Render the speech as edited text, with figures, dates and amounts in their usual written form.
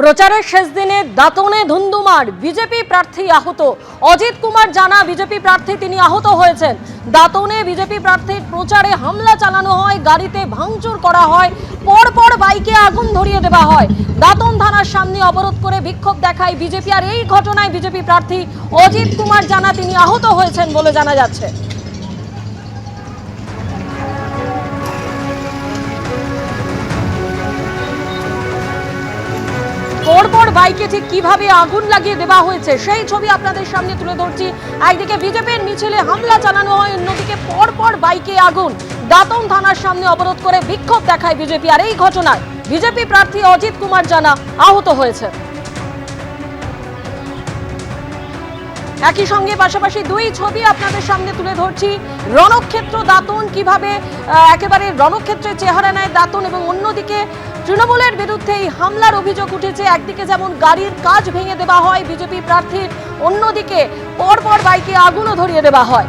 প্রচারের শেষ দিনে দাঁতনে ধুন্ধুমার বিজেপি প্রার্থী আহত। অজিত কুমার জানা বিজেপি প্রার্থী, তিনি আহত হয়েছেন। দাঁতনে বিজেপি প্রার্থীর প্রচারে হামলা চালানো হয়, গাড়িতে ভাঙচুর করা হয়, পরপর বাইকে আগুন ধরিয়ে দেওয়া হয়। দাঁতন থানার সামনে অবরোধ করে বিক্ষোভ দেখায় বিজেপি। আর এই ঘটনায় বিজেপি প্রার্থী অজিত কুমার জানা তিনি আহত হয়েছেন বলে জানা যাচ্ছে। পরপর বাইকে ঠিক কিভাবে আগুন লাগিয়ে দেওয়া হয়েছে সেই ছবি আপনাদের সামনে তুলে ধরছি। একদিকে বিজেপির মিছিলে হামলা চালানো হয়, অন্যদিকে পরপর বাইকে আগুন। দাঁতন থানার সামনে অবরোধ করে বিক্ষোভ দেখায় বিজেপি। আর এই ঘটনায় বিজেপি প্রার্থী অজিত কুমার জানা আহত হয়েছে। একই সঙ্গে পাশাপাশি দুই ছবি আপনাদের সামনে তুলে ধরছি। রণক্ষেত্র দাঁতন, কিভাবে একেবারে রণক্ষেত্রের চেহারা নেয় দাঁতন, এবং অন্যদিকে তৃণমূলের বিরুদ্ধে এই হামলার অভিযোগ উঠেছে। একদিকে যেমন গাড়ির কাচ ভেঙে দেওয়া হয় বিজেপি প্রার্থীর, অন্যদিকে পরপর বাইকে আগুনও ধরিয়ে দেওয়া হয়।